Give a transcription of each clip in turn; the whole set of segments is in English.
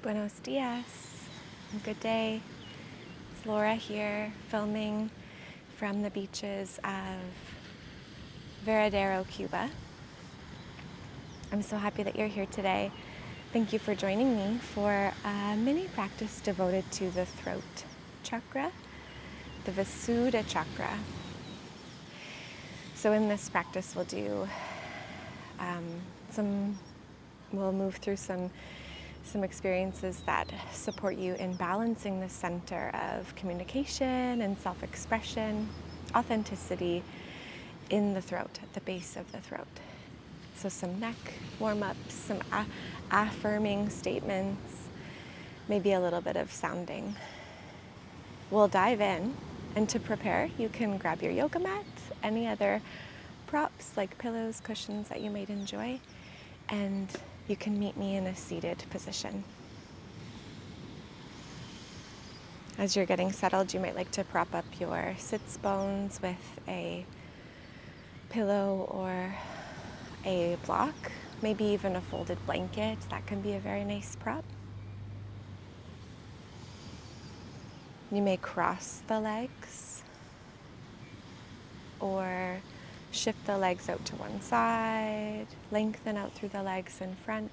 Buenos dias. Good day. It's Laura here, filming from the beaches of Varadero, Cuba. I'm so happy that you're here today. Thank you for joining me for a mini practice devoted to the throat chakra, the Vishuddha Chakra. So in this practice, we'll move through some experiences that support you in balancing the center of communication and self-expression, authenticity in the throat, at the base of the throat. So some neck warm-ups, some affirming statements, maybe a little bit of sounding. We'll dive in, and to prepare, you can grab your yoga mat, any other props like pillows, cushions that you might enjoy, and you can meet me in a seated position. As you're getting settled, you might like to prop up your sits bones with a pillow or a block, maybe even a folded blanket. That can be a very nice prop. You may cross the legs or shift the legs out to one side, lengthen out through the legs in front.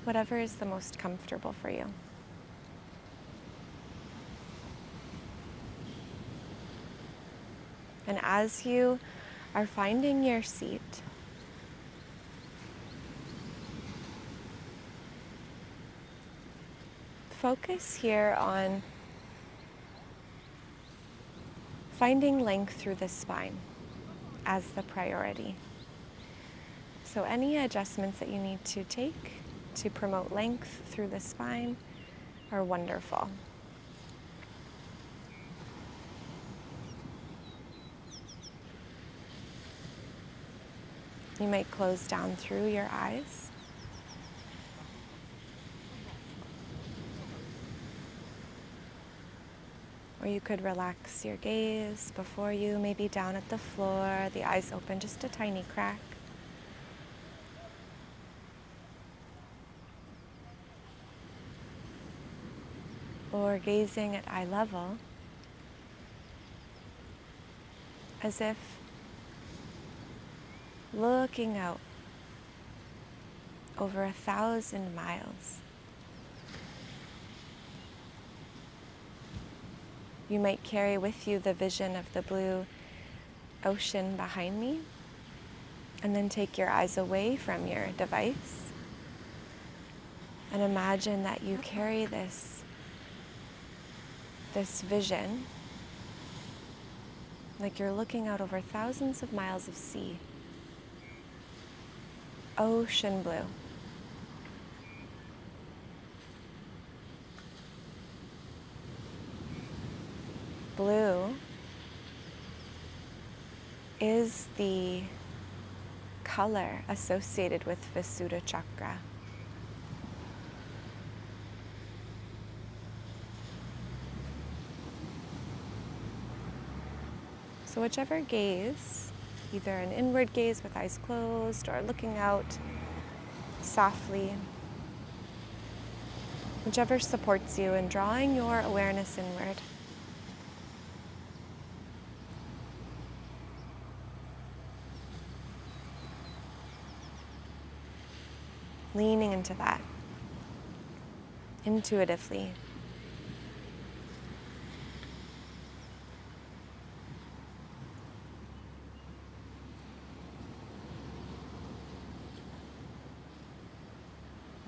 Whatever is the most comfortable for you. And as you are finding your seat, focus here on finding length through the spine as the priority. So any adjustments that you need to take to promote length through the spine are wonderful. You might close down through your eyes. Or you could relax your gaze before you, maybe down at the floor, the eyes open, just a tiny crack. Or gazing at eye level, as if looking out over 1,000 miles. You might carry with you the vision of the blue ocean behind me, and then take your eyes away from your device and imagine that you carry this vision like you're looking out over thousands of miles of sea. Ocean blue. Blue is the color associated with Vishuddha Chakra. So whichever gaze, either an inward gaze with eyes closed or looking out softly, whichever supports you in drawing your awareness inward. Leaning into that intuitively.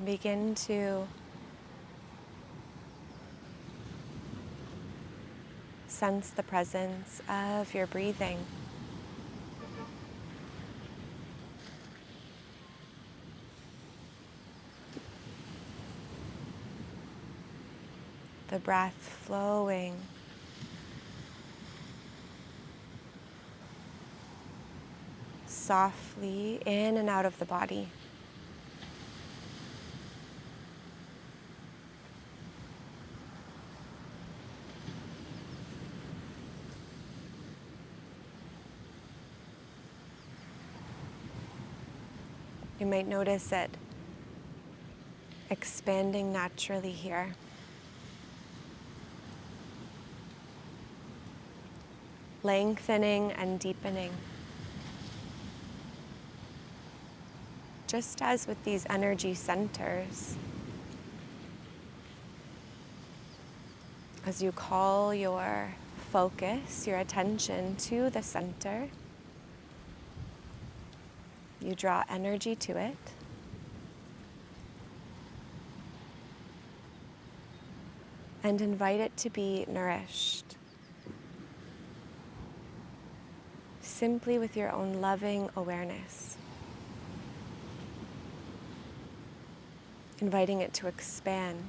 Begin to sense the presence of your breathing. The breath flowing softly in and out of the body. You might notice that expanding naturally here. Lengthening and deepening. Just as with these energy centers, as you call your focus, your attention to the center, you draw energy to it. And invite it to be nourished. Simply with your own loving awareness. Inviting it to expand.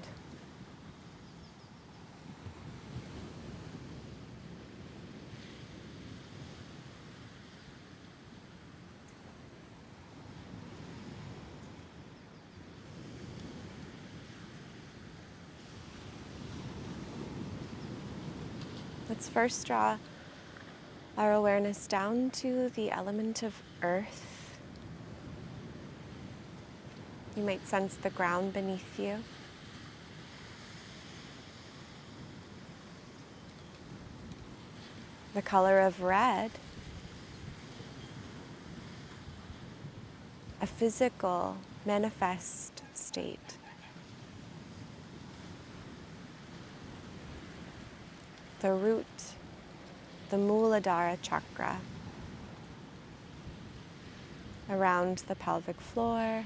Let's first draw our awareness down to the element of earth. You might sense the ground beneath you. The color of red, a physical, manifest state. The root, the Muladhara Chakra, around the pelvic floor.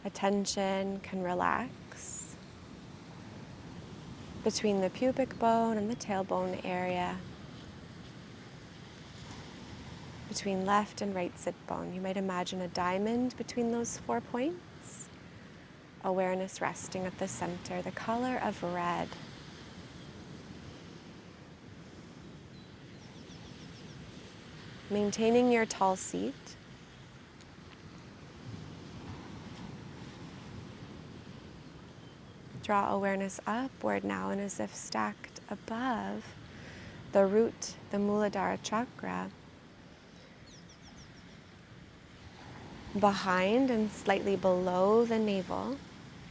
Attention can relax between the pubic bone and the tailbone area, between left and right sit bone. You might imagine a diamond between those 4 points. Awareness resting at the center, the color of red. Maintaining your tall seat. Draw awareness upward now, and as if stacked above the root, the Muladhara Chakra, behind and slightly below the navel,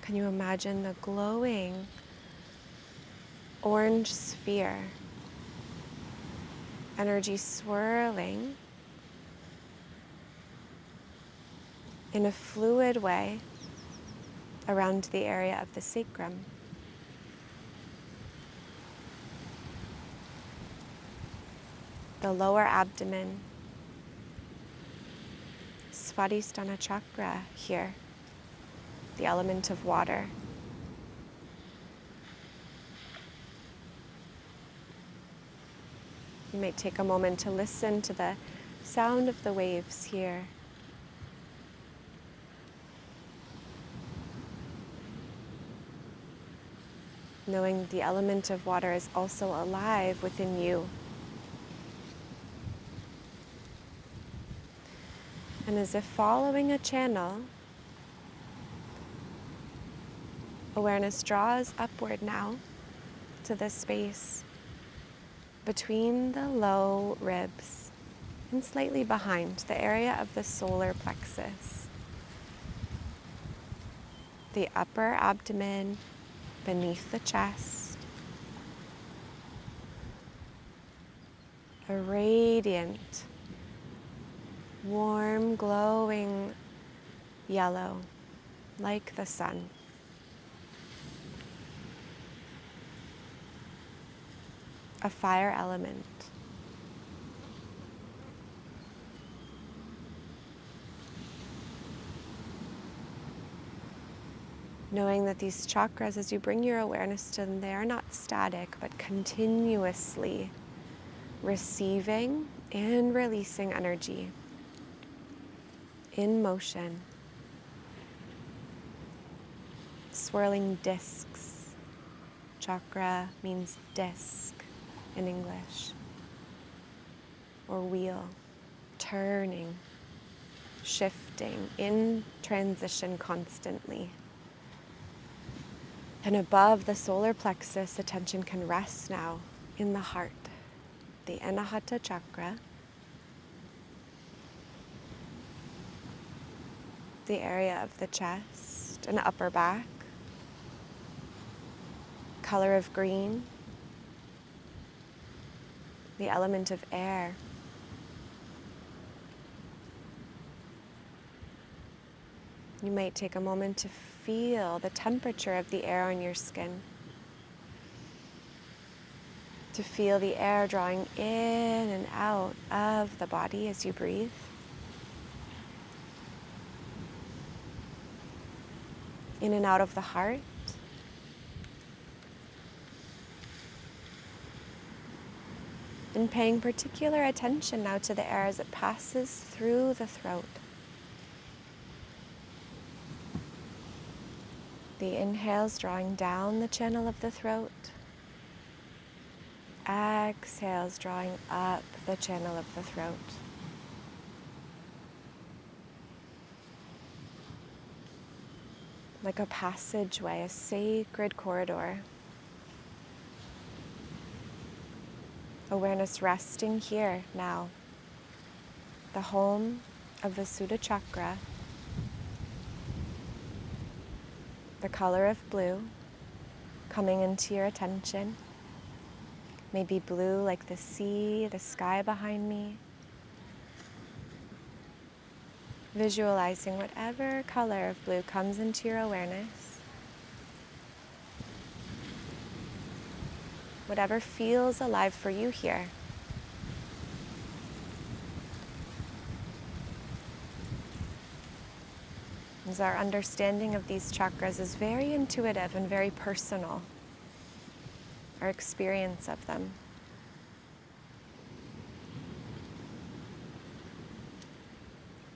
can you imagine the glowing orange sphere? Energy swirling in a fluid way around the area of the sacrum. The lower abdomen, Svadhisthana Chakra here, the element of water. You might take a moment to listen to the sound of the waves here. Knowing the element of water is also alive within you. And as if following a channel, awareness draws upward now to the space between the low ribs and slightly behind, the area of the solar plexus. The upper abdomen beneath the chest. A radiant, warm, glowing yellow, like the sun. A fire element. Knowing that these chakras, as you bring your awareness to them, they are not static, but continuously receiving and releasing energy in motion. Swirling discs. Chakra means disc in English, or wheel, turning, shifting, in transition constantly. And above the solar plexus, attention can rest now in the heart, the Anahata Chakra. the area of the chest and upper back, color of green, the element of air. You might take a moment to feel the temperature of the air on your skin, to feel the air drawing in and out of the body as you breathe. In and out of the heart. And paying particular attention now to the air as it passes through the throat. The inhales drawing down the channel of the throat. Exhales drawing up the channel of the throat. Like a passageway, a sacred corridor. Awareness resting here now. The home of Vishuddha Chakra. The color of blue coming into your attention. Maybe blue like the sea, the sky behind me. Visualizing whatever color of blue comes into your awareness. Whatever feels alive for you here. As our understanding of these chakras is very intuitive and very personal, our experience of them.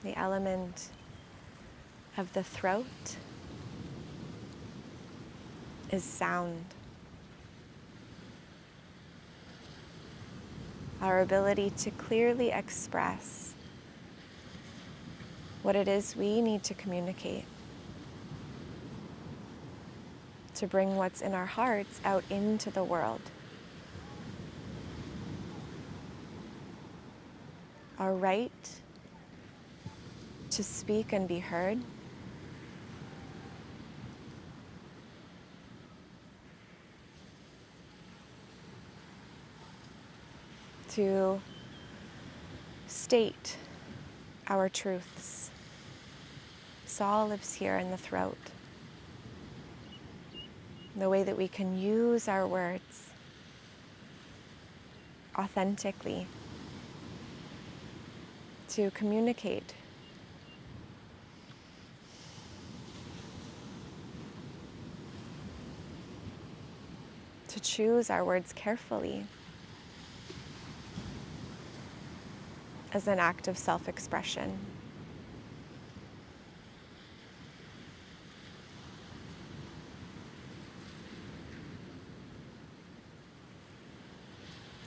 The element of the throat is sound. Our ability to clearly express what it is we need to communicate, to bring what's in our hearts out into the world. Our right to speak and be heard. To state our truths. This all lives here in the throat. The way that we can use our words authentically to communicate. To choose our words carefully as an act of self-expression.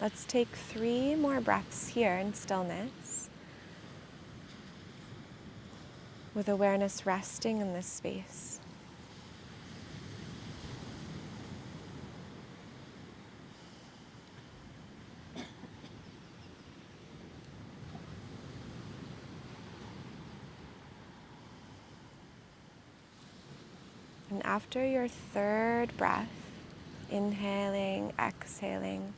Let's take 3 more breaths here in stillness, with awareness resting in this space. And after your 3rd breath, inhaling, exhaling,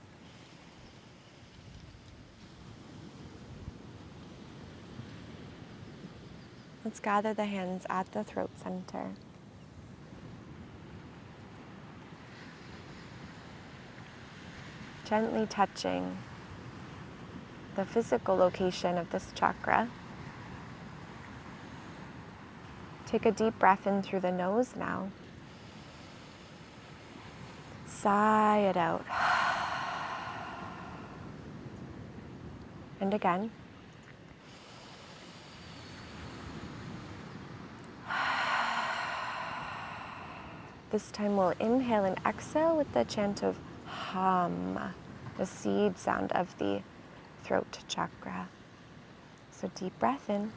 let's gather the hands at the throat center. Gently touching the physical location of this chakra. Take a deep breath in through the nose now. Sigh it out. And again. This time we'll inhale and exhale with the chant of hum, the seed sound of the throat chakra. So deep breath in.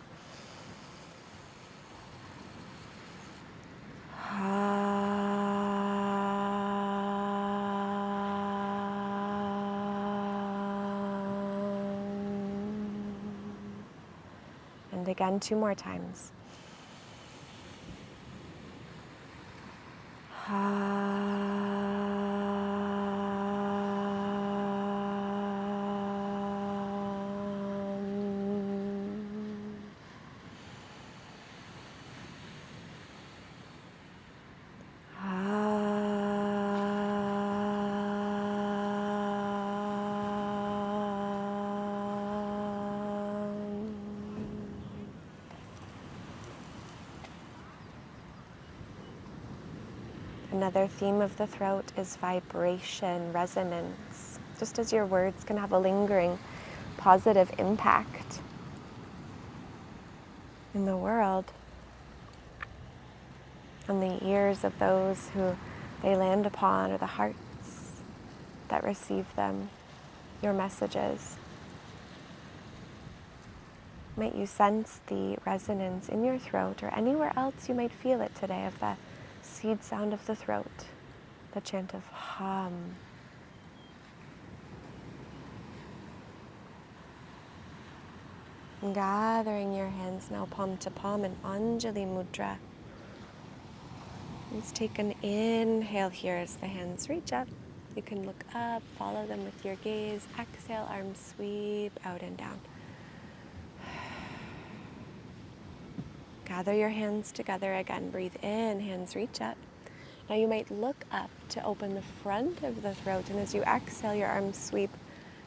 And again, 2 more times. Another theme of the throat is vibration, resonance. Just as your words can have a lingering positive impact in the world, on the ears of those who they land upon, or the hearts that receive them, your messages. Might you sense the resonance in your throat or anywhere else you might feel it today of the seed sound of the throat, the chant of hum. And gathering your hands now palm to palm in Anjali Mudra. Let's take an inhale here as the hands reach up. You can look up, follow them with your gaze. Exhale, arms sweep out and down. Gather your hands together again. Breathe in, hands reach up. Now you might look up to open the front of the throat, and as you exhale, your arms sweep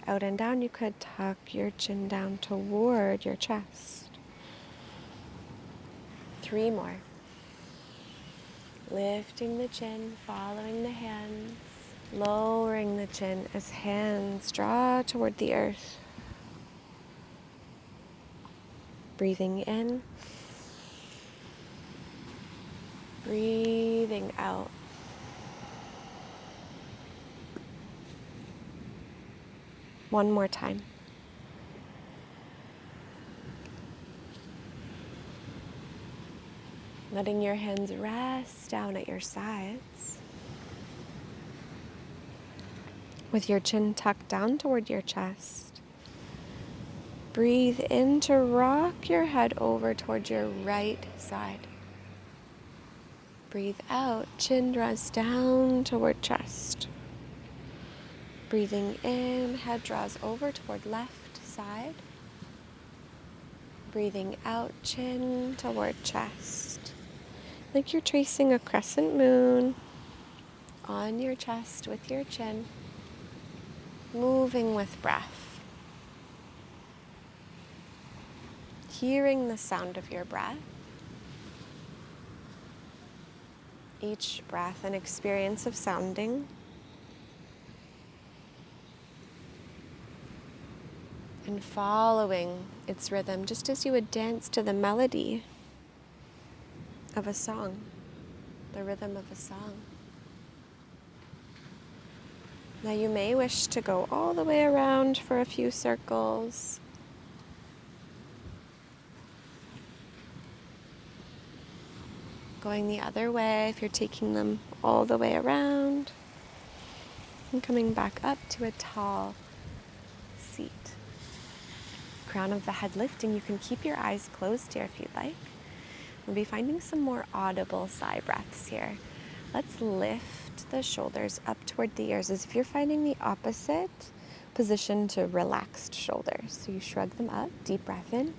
out and down. You could tuck your chin down toward your chest. 3 more. Lifting the chin, following the hands, lowering the chin as hands draw toward the earth. Breathing in. Breathing out. One more time. Letting your hands rest down at your sides. With your chin tucked down toward your chest. Breathe in to rock your head over toward your right side. Breathe out, chin draws down toward chest. Breathing in, head draws over toward left side. Breathing out, chin toward chest. Like you're tracing a crescent moon on your chest with your chin, moving with breath. Hearing the sound of your breath. Each breath an experience of sounding. And following its rhythm, just as you would dance to the melody of a song, the rhythm of a song. Now you may wish to go all the way around for a few circles. Going the other way if you're taking them all the way around. And coming back up to a tall seat. Crown of the head lifting. You can keep your eyes closed here if you'd like. We'll be finding some more audible sigh breaths here. Let's lift the shoulders up toward the ears as if you're finding the opposite position to relaxed shoulders. So you shrug them up, deep breath in.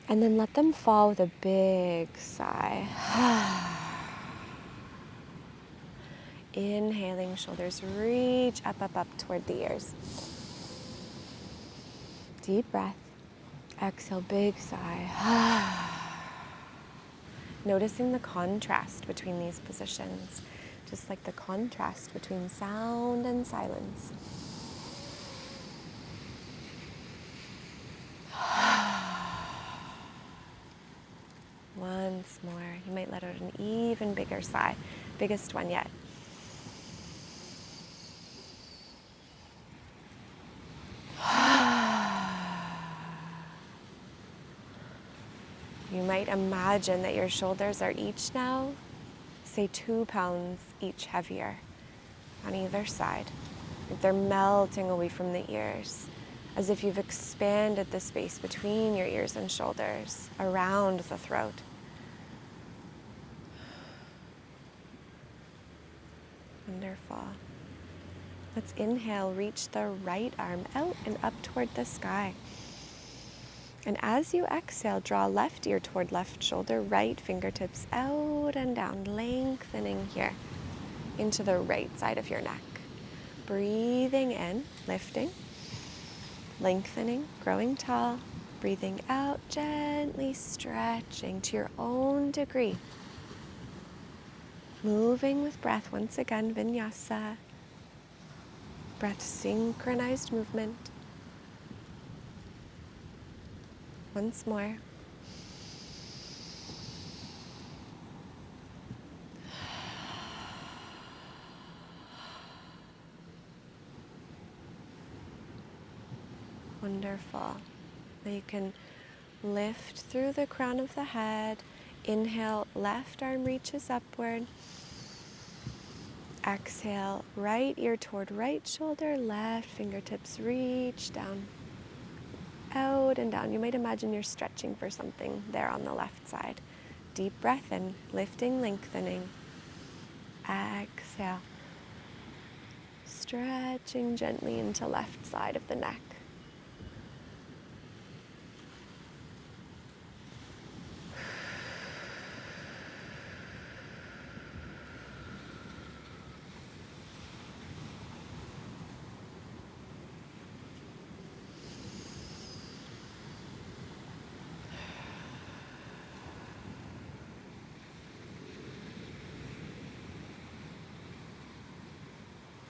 And then let them fall with a big sigh. Inhaling, shoulders reach up, up, up toward the ears. Deep breath. Exhale, big sigh. Noticing the contrast between these positions, just like the contrast between sound and silence. Once more. You might let out an even bigger sigh, biggest one yet. You might imagine that your shoulders are each now, say 2 pounds each heavier on either side. Like they're melting away from the ears, as if you've expanded the space between your ears and shoulders, around the throat. Wonderful. Let's inhale, reach the right arm out and up toward the sky. And as you exhale, draw left ear toward left shoulder, right fingertips out and down, lengthening here into the right side of your neck. Breathing in, lifting, lengthening, growing tall. Breathing out, gently stretching to your own degree. Moving with breath once again, vinyasa. Breath synchronized movement. Once more. Wonderful. Now you can lift through the crown of the head. Inhale, left arm reaches upward. Exhale, right ear toward right shoulder, left fingertips reach down, out and down. You might imagine you're stretching for something there on the left side. Deep breath in, lifting, lengthening. Exhale, stretching gently into left side of the neck.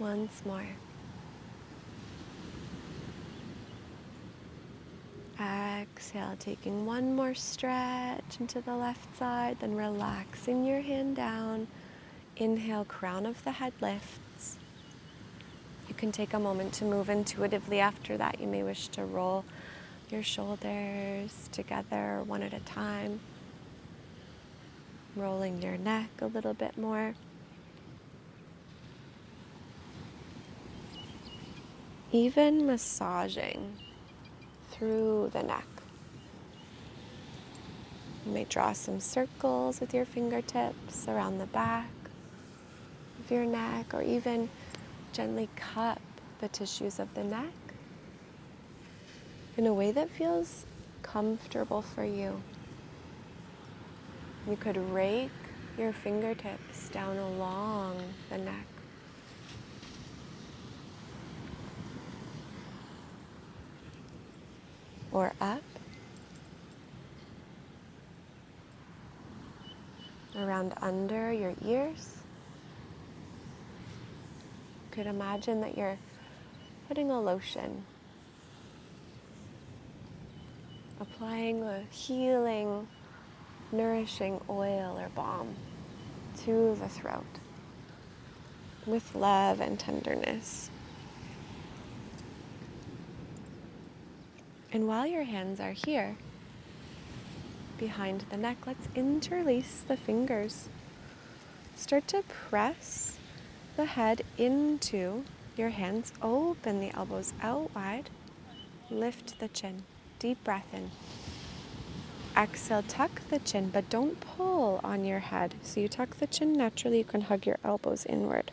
Once more. Exhale, taking one more stretch into the left side, then relaxing your hand down. Inhale, crown of the head lifts. You can take a moment to move intuitively after that. You may wish to roll your shoulders together one at a time. Rolling your neck a little bit more. Even massaging through the neck. You may draw some circles with your fingertips around the back of your neck, or even gently cup the tissues of the neck in a way that feels comfortable for you. You could rake your fingertips down along the neck. Or up, around under your ears. You could imagine that you're putting a lotion, applying a healing, nourishing oil or balm to the throat with love and tenderness. And while your hands are here, behind the neck, let's interlace the fingers. Start to press the head into your hands. Open the elbows out wide. Lift the chin. Deep breath in. Exhale, tuck the chin, but don't pull on your head. So you tuck the chin naturally. You can hug your elbows inward.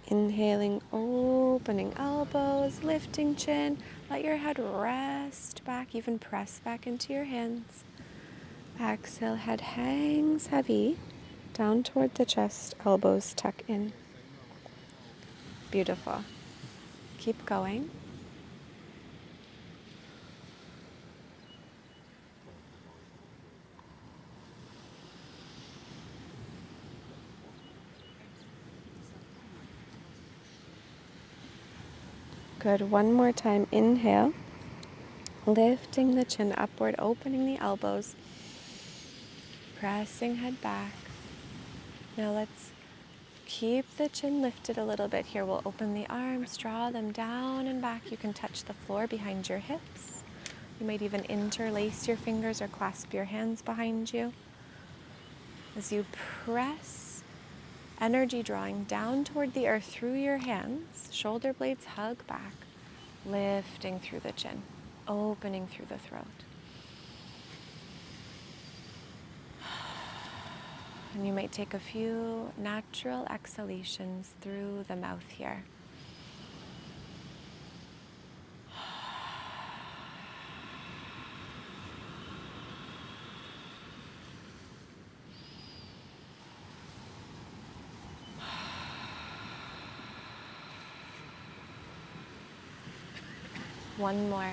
Inhaling, opening elbows, lifting chin. Let your head rest back, even press back into your hands. Exhale, head hangs heavy down toward the chest, elbows tuck in. Beautiful. Keep going. Good. One more time. Inhale. Lifting the chin upward, opening the elbows. Pressing head back. Now let's keep the chin lifted a little bit here. We'll open the arms, draw them down and back. You can touch the floor behind your hips. You might even interlace your fingers or clasp your hands behind you. As you press, energy drawing down toward the earth through your hands, shoulder blades hug back, lifting through the chin, opening through the throat. And you might take a few natural exhalations through the mouth here. One more.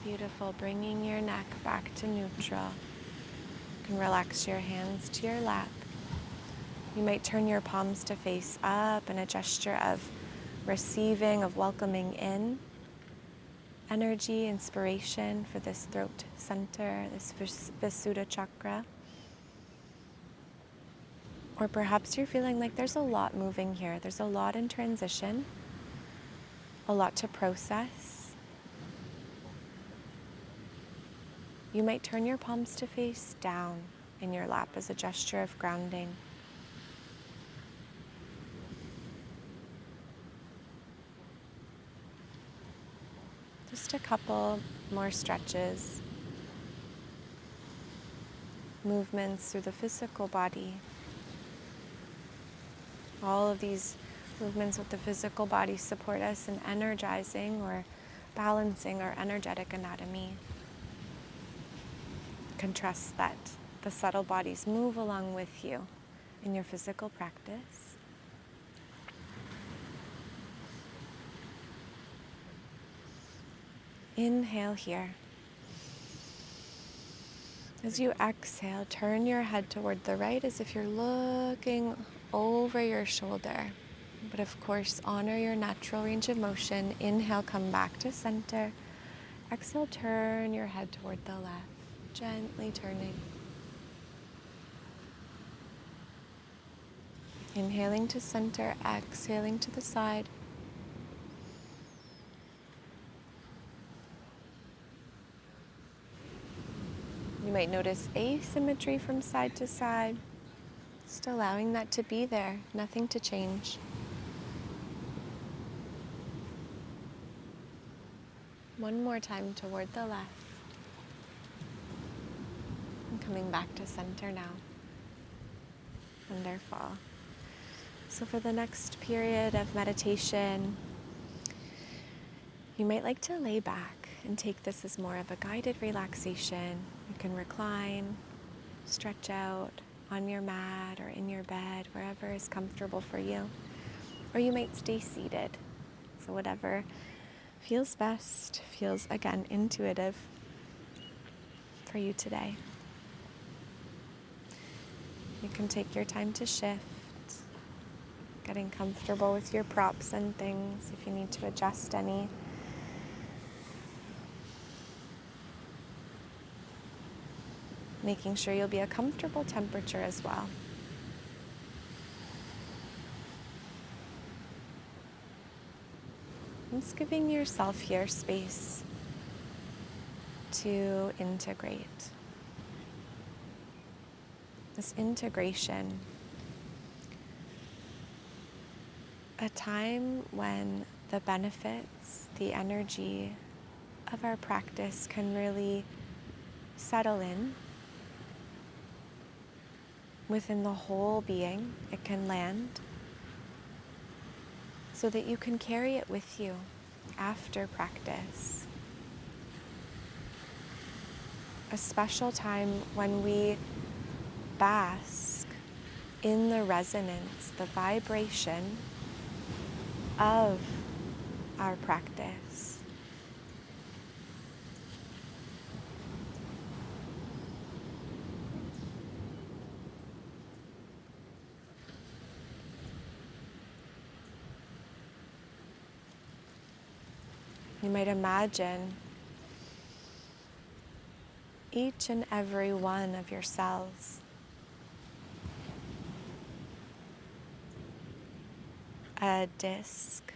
Beautiful. Bringing your neck back to neutral. You can relax your hands to your lap. You might turn your palms to face up in a gesture of receiving, of welcoming in energy, inspiration for this throat center, this Vishuddha Chakra. Or perhaps you're feeling like there's a lot moving here. There's a lot in transition, a lot to process. You might turn your palms to face down in your lap as a gesture of grounding. Just a couple more stretches. Movements through the physical body. All of these movements with the physical body support us in energizing or balancing our energetic anatomy. You can trust that the subtle bodies move along with you in your physical practice. Inhale here. As you exhale, turn your head toward the right as if you're looking over your shoulder. But of course, honor your natural range of motion. Inhale, come back to center. Exhale, turn your head toward the left, gently turning. Inhaling to center, exhaling to the side. You might notice asymmetry from side to side. Just allowing that to be there, nothing to change. One more time toward the left. And coming back to center now. Wonderful. So for the next period of meditation, you might like to lay back and take this as more of a guided relaxation. You can recline, stretch out on your mat or in your bed, wherever is comfortable for you. Or you might stay seated. So whatever feels best, feels again intuitive for you today. You can take your time to shift, getting comfortable with your props and things if you need to adjust any. Making sure you'll be a comfortable temperature as well. Just giving yourself here space to integrate. This integration, a time when the benefits, the energy of our practice can really settle in within the whole being. It can land so that you can carry it with you after practice. A special time when we bask in the resonance, the vibration of our practice. You might imagine each and every one of your cells a disc,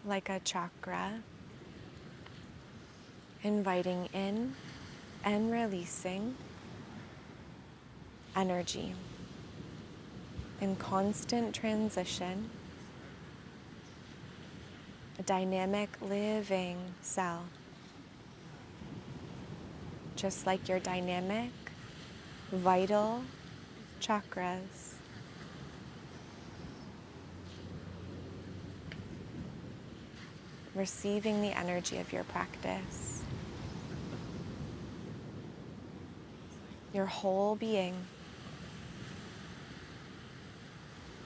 like a chakra, inviting in and releasing energy. in constant transition, a dynamic living cell, just like your dynamic, vital chakras. Receiving the energy of your practice. Your whole being.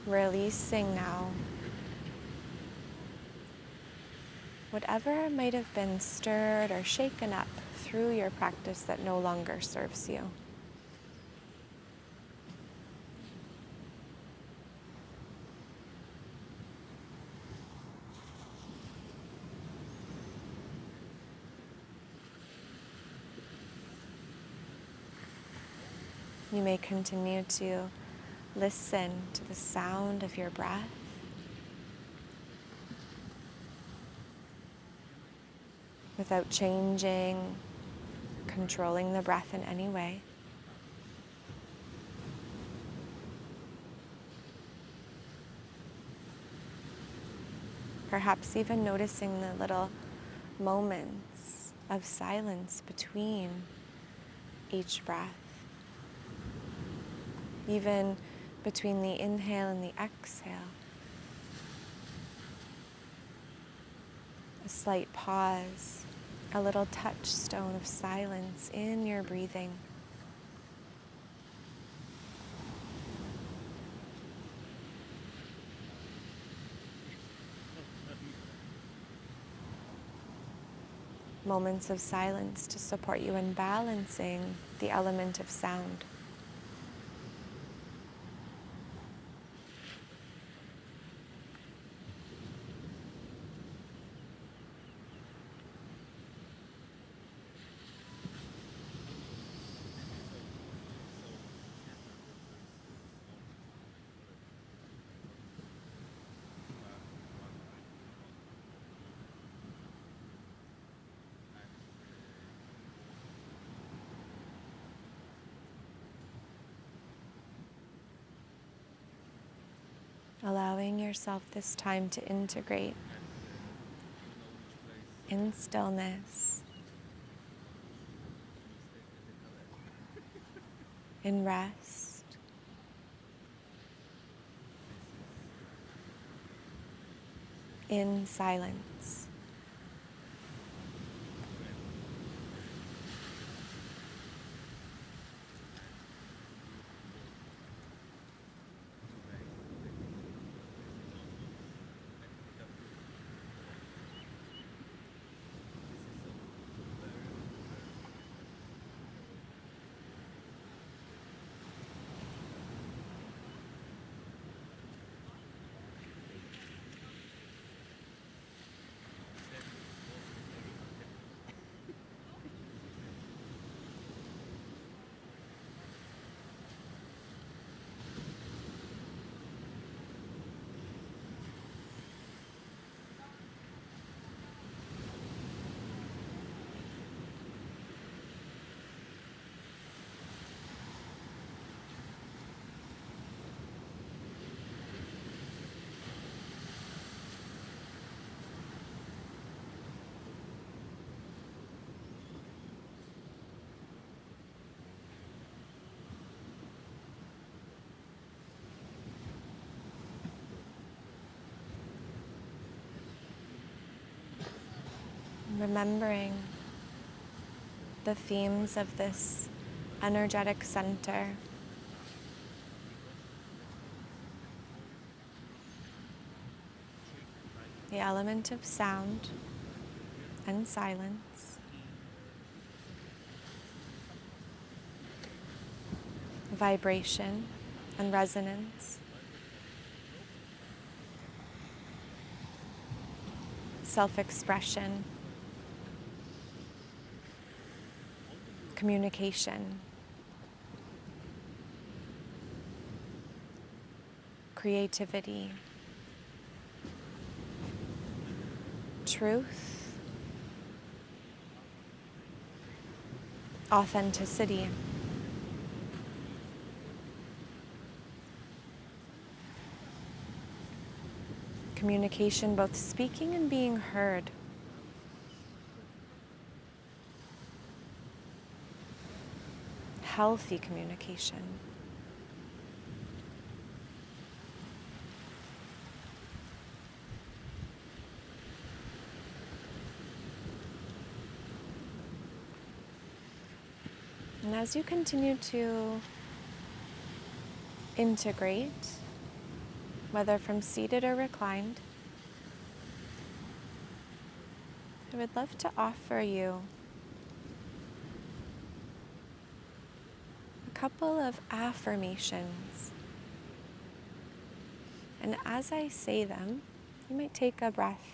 Releasing now whatever might have been stirred or shaken up through your practice that no longer serves you. You may continue to listen to the sound of your breath. Without changing, controlling the breath in any way. Perhaps even noticing the little moments of silence between each breath. Even between the inhale and the exhale. A slight pause, a little touchstone of silence in your breathing. Moments of silence to support you in balancing the element of sound. Allowing yourself this time to integrate in stillness, in rest, in silence. Remembering the themes of this energetic center. The element of sound and silence. Vibration and resonance. Self-expression. Communication. Creativity. Truth. Authenticity. Communication, both speaking and being heard. Healthy communication. And as you continue to integrate, whether from seated or reclined, I would love to offer you a couple of affirmations. And as I say them, you might take a breath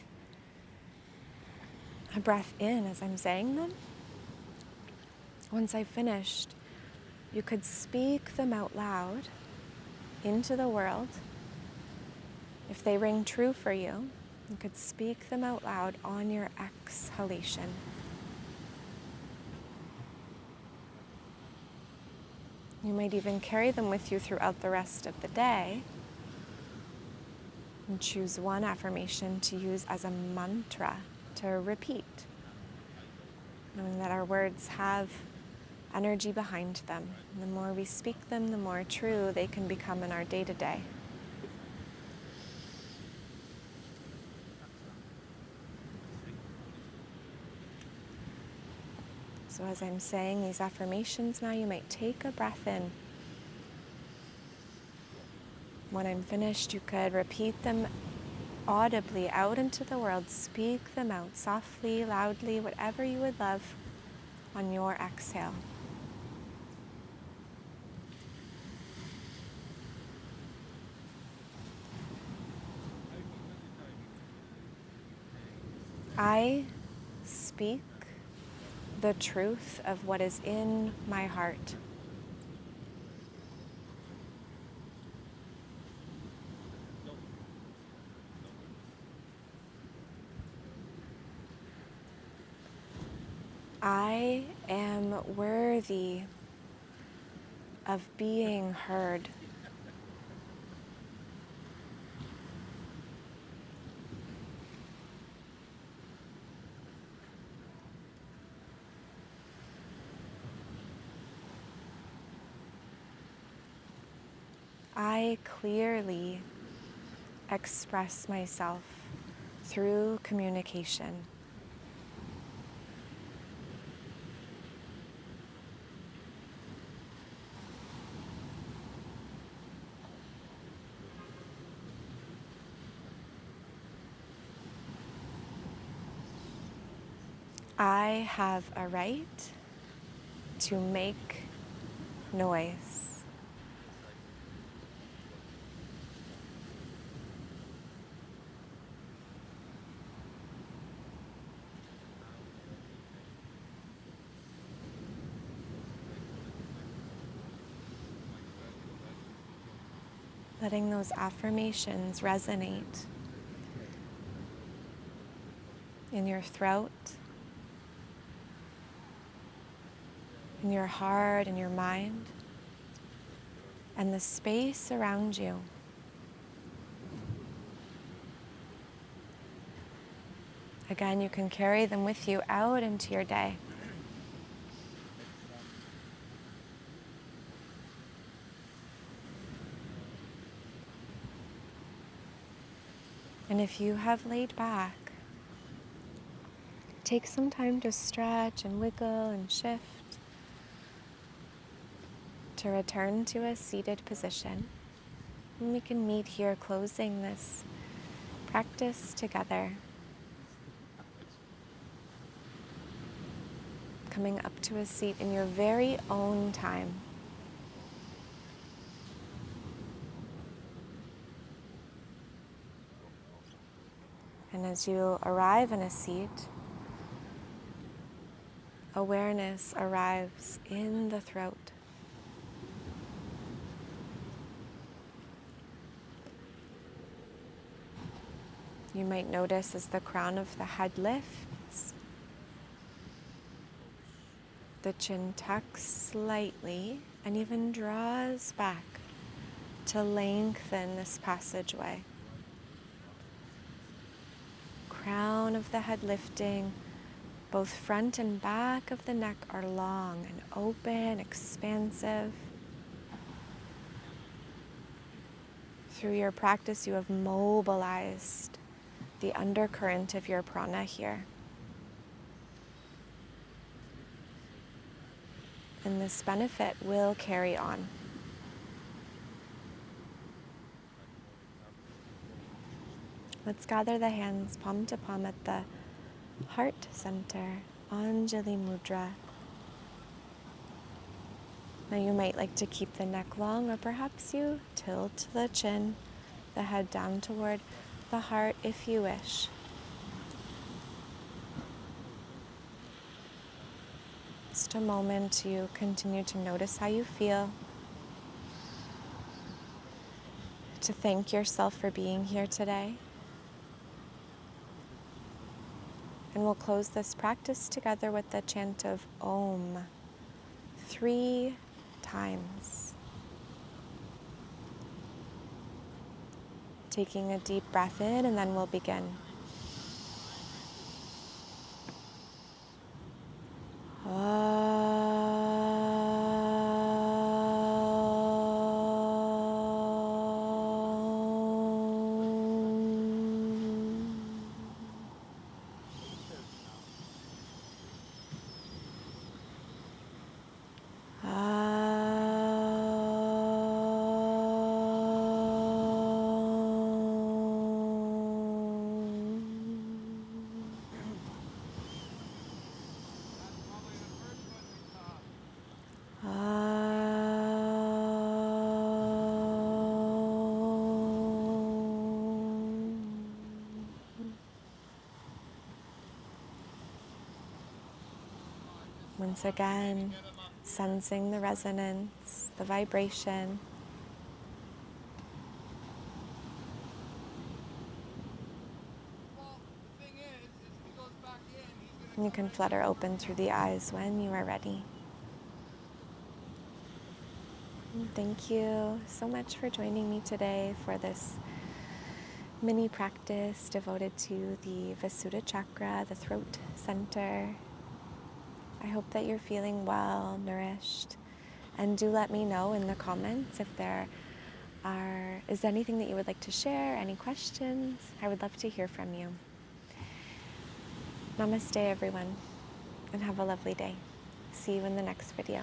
in as I'm saying them. Once I've finished, you could speak them out loud into the world. If they ring true for you, you could speak them out loud on your exhalation. You might even carry them with you throughout the rest of the day and choose one affirmation to use as a mantra to repeat, knowing that our words have energy behind them. And the more we speak them, the more true they can become in our day-to-day. So as I'm saying these affirmations now, you might take a breath in. When I'm finished, you could repeat them audibly out into the world. Speak them out softly, loudly, whatever you would love on your exhale. I speak the truth of what is in my heart. I am worthy of being heard. I clearly express myself through communication. I have a right to make noise. Letting those affirmations resonate in your throat, in your heart, in your mind, and the space around you. Again, you can carry them with you out into your day. And if you have laid back, take some time to stretch and wiggle and shift to return to a seated position. And we can meet here closing this practice together. Coming up to a seat in your very own time. And as you arrive in a seat, awareness arrives in the throat. You might notice as the crown of the head lifts, the chin tucks slightly and even draws back to lengthen this passageway. crown of the head lifting. Both front and back of the neck are long and open, expansive. Through your practice, you have mobilized the undercurrent of your prana here. And this benefit will carry on. Let's gather the hands palm to palm at the heart center, Anjali Mudra. Now you might like to keep the neck long, or perhaps you tilt the chin, the head down toward the heart if you wish. Just a moment to continue to notice how you feel, to thank yourself for being here today. And we'll close this practice together with the chant of Om 3 times. Taking a deep breath in, and then we'll begin. Once again, sensing the resonance, the vibration. And you can flutter open through the eyes when you are ready. And thank you so much for joining me today for this mini practice devoted to the Vishuddha Chakra, the throat center. I hope that you're feeling well, nourished, and do let me know in the comments if there is anything that you would like to share, any questions. I would love to hear from you. Namaste, everyone, and have a lovely day. See you in the next video.